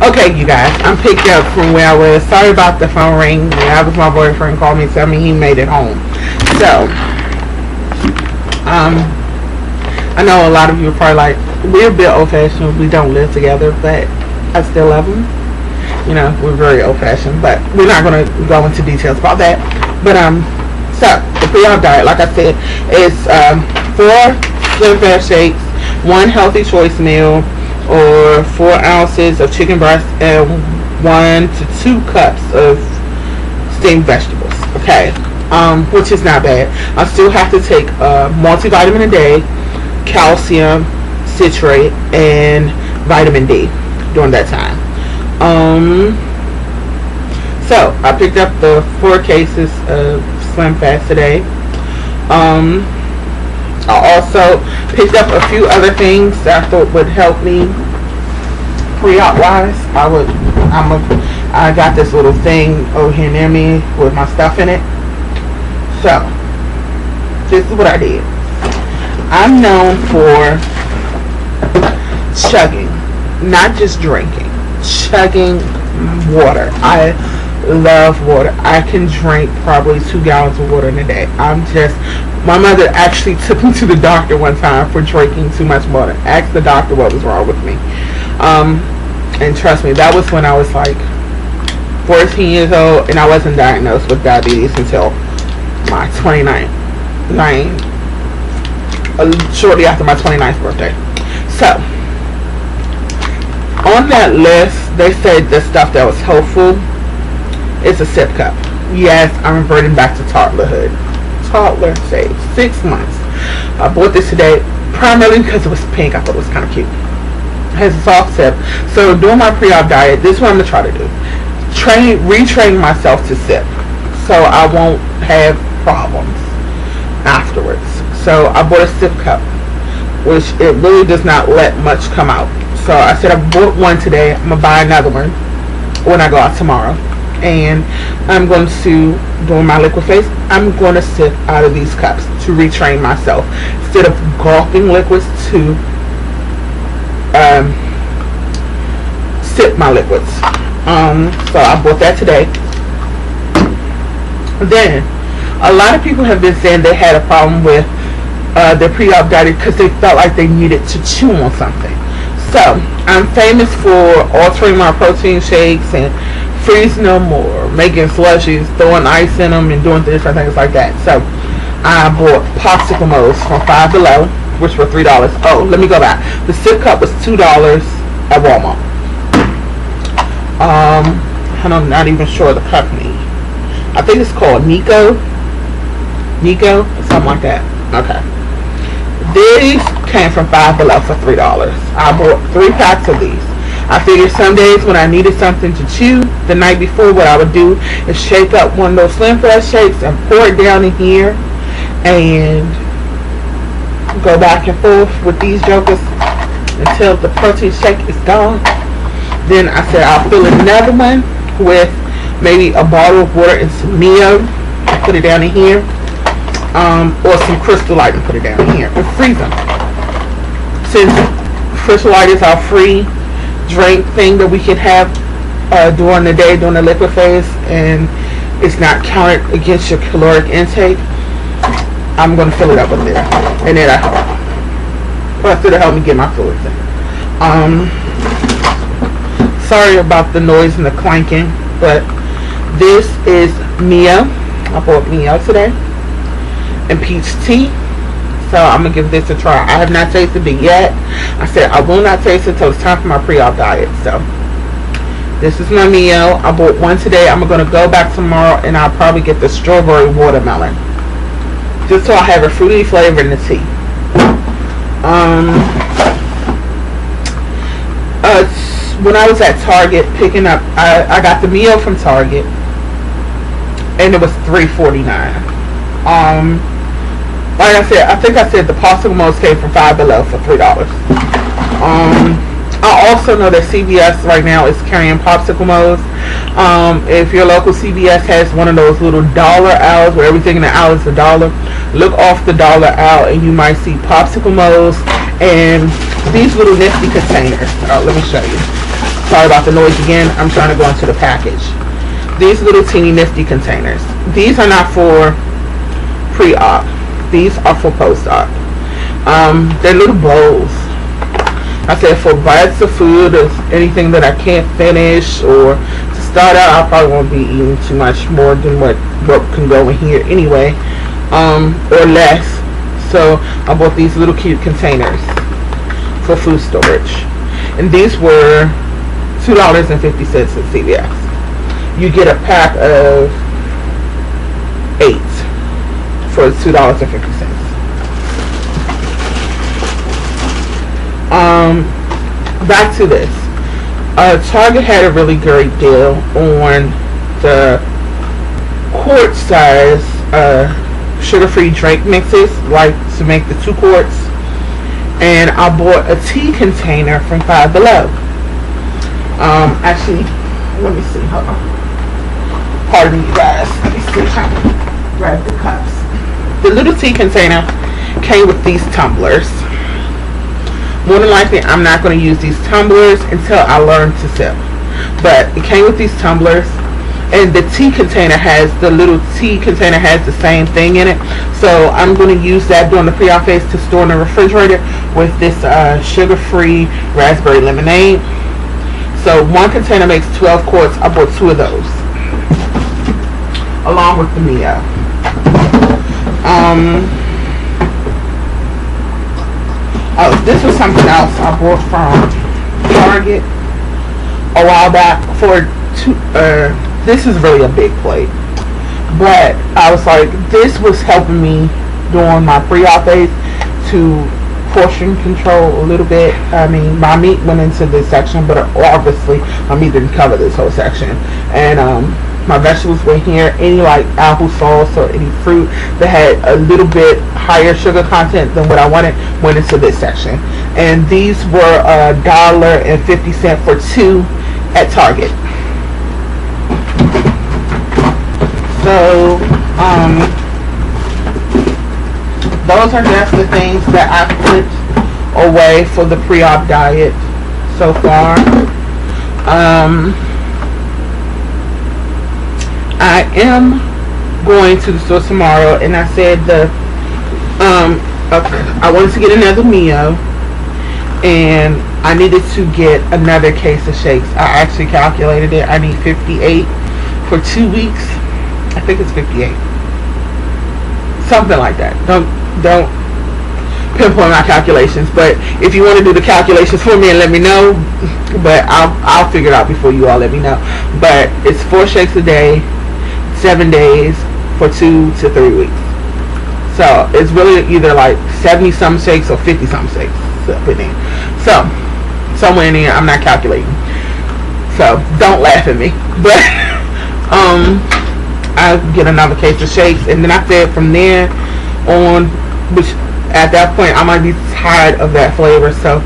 Okay, you guys, I'm picked up from where I was. Sorry about the phone ring. That was my boyfriend called me, telling me he made it home. So, I know a lot of you are probably like, we're a bit old-fashioned. We don't live together, but I still love him. You know, we're very old-fashioned, but we're not going to go into details about that. But so the pre-op diet, like I said, is 4 Slim Fast shakes, 1 healthy choice meal, or 4 ounces of chicken breast, and 1 to 2 cups of steamed vegetables. Okay, which is not bad. I still have to take multivitamin a day, calcium, citrate, and vitamin D during that time. So I picked up the 4 cases of Slim Fast today. I also picked up a few other things that I thought would help me pre-op wise. I got this little thing over here near me with my stuff in it. So this is what I did. I'm known for chugging, not just drinking, chugging water. I love water. I can drink probably 2 gallons of water in a day. My mother actually took me to the doctor one time for drinking too much water. Asked the doctor what was wrong with me. And trust me, that was when I was like 14 years old, and I wasn't diagnosed with diabetes until my 29th, shortly after my 29th birthday. So, on that list, they said the stuff that was helpful is a sip cup. Yes, I'm reverting back to toddlerhood. Toddler stage, 6 months. I bought this today primarily because it was pink. I thought it was kind of cute. It has a soft sip. So during my pre-op diet, this is what I'm going to try to do. Retrain myself to sip, so I won't have problems afterwards. So I bought a sip cup, which it really does not let much come out. So I said I bought one today. I'm going to buy another one when I go out tomorrow. And I'm going to, during my liquid phase, I'm going to sip out of these cups to retrain myself. Instead of gulping liquids, to sip my liquids. So I bought that today. Then, a lot of people have been saying they had a problem with their pre-op diet because they felt like they needed to chew on something. So, I'm famous for altering my protein shakes and freezing them or making slushies, throwing ice in them, and doing different things like that. So I bought popsicle molds from Five Below, which were $3. Oh, let me go back. The sip cup was $2 at Walmart. I'm not even sure the company. I think it's called Nico, something like that. Okay. These came from Five Below for $3. I bought 3 packs of these. I figured some days when I needed something to chew the night before, what I would do is shake up one of those Slim Fast shakes and pour it down in here and go back and forth with these jokers until the protein shake is gone. Then I said I'll fill another one with maybe a bottle of water and some Mio and put it down in here, or some Crystal Light and put it down in here and freeze them. Since Crystal Light is our free drink thing that we can have during the day, during the liquid phase, and it's not counted against your caloric intake, I'm going to fill it up with it, and it'll help. Plus it'll help me get my fluids in. Sorry about the noise and the clanking, but this is Mio. I bought Mio today, and peach tea. So I'm going to give this a try. I have not tasted it yet. I said I will not taste it until it's time for my pre-op diet. So this is my Mio. I bought one today. I'm going to go back tomorrow and I'll probably get the strawberry watermelon, just so I have a fruity flavor in the tea. When I was at Target picking up, I got the Mio from Target, and it was $3.49. Like I said, I think I said the popsicle molds came from Five Below for $3. I also know that CVS right now is carrying popsicle molds. If your local CVS has one of those little dollar aisles where everything in the aisle is $1, look off the dollar aisle and you might see popsicle molds and these little nifty containers. Let me show you. Sorry about the noise again. I'm trying to go into the package. These little teeny nifty containers. These are not for pre-op. These are for post-op. They're little bowls. I said for bites of food or anything that I can't finish, or to start out, I probably won't be eating too much more than what can go in here anyway, or less. So I bought these little cute containers for food storage, and these were $2.50 at CVS. You get a pack of 8 for $2.50. Back to this. Target had a really great deal on the quart size sugar-free drink mixes, like to make the 2 quarts. And I bought a tea container from Five Below. Actually, let me see. Hold on. Pardon me, you guys. Let me see how to grab the cups. The little tea container came with these tumblers. More than likely, I'm not going to use these tumblers until I learn to sip. But it came with these tumblers, and the tea container has, the little tea container has the same thing in it. So I'm going to use that during the pre-op phase to store in the refrigerator with this sugar-free raspberry lemonade. So one container makes 12 quarts. I bought 2 of those, along with the Mio. Oh, this was something else I bought from Target a while back for this is really a big plate, but I was like, this was helping me during my pre-op phase to portion control a little bit. I mean, my meat went into this section, but obviously my meat didn't cover this whole section, and my vegetables were here. Any like applesauce or any fruit that had a little bit higher sugar content than what I wanted went into this section. And these were $1.50 for 2 at Target. So those are just the things that I put away for the pre-op diet so far. I am going to the store tomorrow, and I said I wanted to get another Mio, and I needed to get another case of shakes. I actually calculated it. I need 58 for 2 weeks. I think it's 58, something like that. Don't pinpoint my calculations, but if you want to do the calculations for me and let me know, but I'll figure it out before you all let me know. But it's 4 shakes a day, 7 days for 2 to 3 weeks. So it's really either like 70 some shakes or 50 some shakes. So somewhere in there, I'm not calculating. So don't laugh at me. But I get another case of shakes, and then I said from there on, which at that point I might be tired of that flavor. So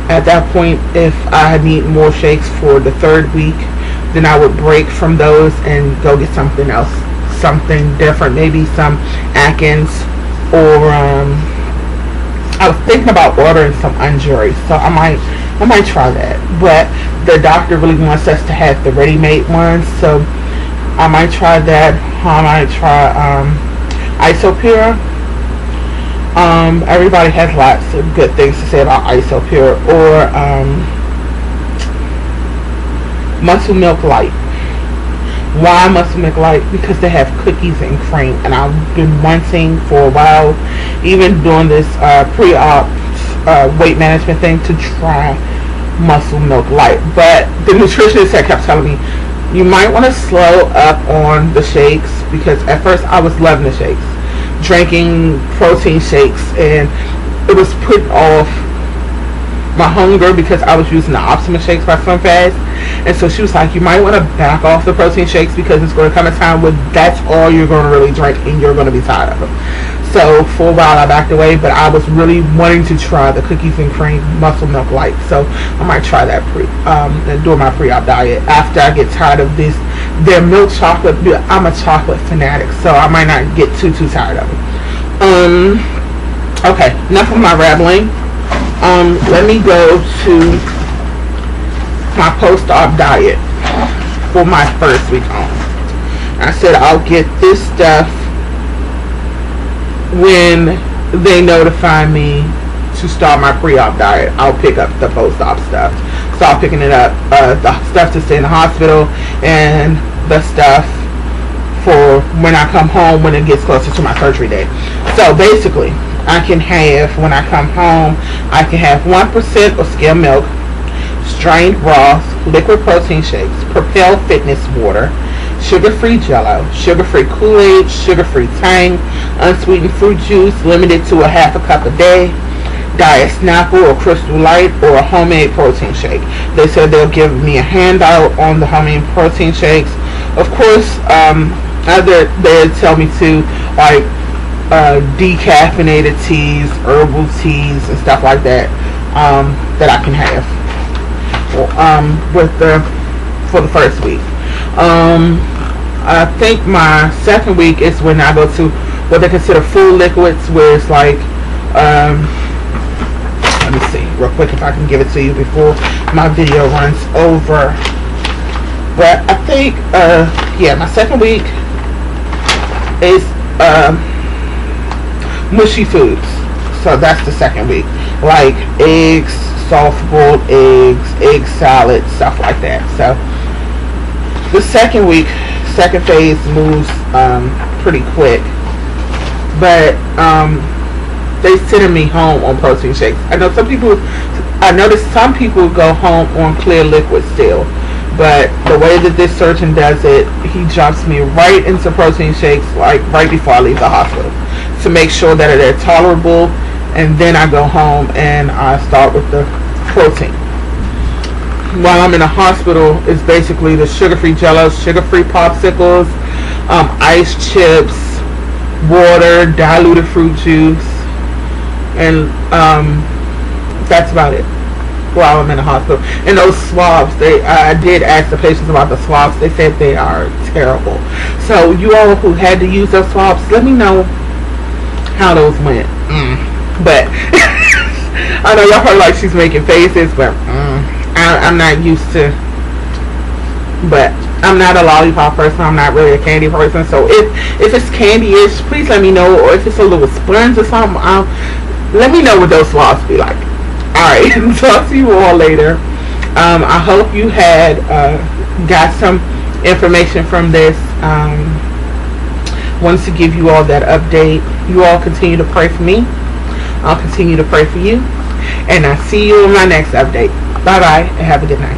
at that point, if I need more shakes for the 3rd week, then I would break from those and go get something else, something different, maybe some Atkins, or I was thinking about ordering some Unjury, so I might try that. But the doctor really wants us to have the ready-made ones, so I might try that. I might try Isopure. Everybody has lots of good things to say about Isopure, or Muscle Milk Light. Why Muscle Milk Light? Because they have cookies and cream, and I've been wanting for a while, even doing this pre-op weight management thing, to try Muscle Milk Light. But the nutritionist had kept telling me, you might want to slow up on the shakes, because at first I was loving the shakes, drinking protein shakes, and it was putting off my hunger because I was using the Optima shakes by SlimFast. And so she was like, you might want to back off the protein shakes, because it's going to come a time when that's all you're going to really drink and you're going to be tired of them. So for a while I backed away, but I was really wanting to try the cookies and cream Muscle Milk Light. So I might try that during my pre-op diet after I get tired of this. Their milk chocolate, I'm a chocolate fanatic, so I might not get too tired of it. Okay, enough of my rambling. Let me go to my post-op diet for my first week home. I said I'll get this stuff when they notify me to start my pre-op diet. I'll pick up the post-op stuff. Start picking it up, the stuff to stay in the hospital and the stuff for when I come home when it gets closer to my surgery day. So basically, I can have, when I come home, I can have 1% of skim milk, strained broth, liquid protein shakes, Propel Fitness water, sugar-free Jello, sugar-free Kool-Aid, sugar-free Tang, unsweetened fruit juice, limited to a half a cup a day, Diet Snapple or Crystal Light, or a homemade protein shake. They said they'll give me a handout on the homemade protein shakes. Of course, they tell me to like decaffeinated teas, herbal teas, and stuff like that that I can have for the first week. I think my second week is when I go to what they consider full liquids, where it's like let me see real quick if I can give it to you before my video runs over. But I think yeah, my second week is mushy foods. So that's the second week, like eggs, soft-boiled eggs, egg salad, stuff like that. So the second week, second phase moves pretty quick, but they sending me home on protein shakes. I noticed some people go home on clear liquid still, but the way that this surgeon does it, he jumps me right into protein shakes like right before I leave the hospital to make sure that they're tolerable, and then I go home and I start with the protein. While I'm in the hospital, it's basically the sugar-free Jellos, sugar-free popsicles, ice chips, water, diluted fruit juice, and that's about it while I'm in the hospital. And those swabs, I did ask the patients about the swabs. They said they are terrible. So you all who had to use those swabs, let me know how those went. But I know y'all heard like she's making faces, but I'm not used to. But I'm not a lollipop person. I'm not really a candy person. So if it's candy-ish, please let me know. Or if it's a little sponge or something, let me know what those swabs be like. Alright, talk to you all later. I hope you had got some information from this. Wanted to give you all that update. You all continue to pray for me. I'll continue to pray for you. And I'll see you in my next update. Bye bye and have a good night.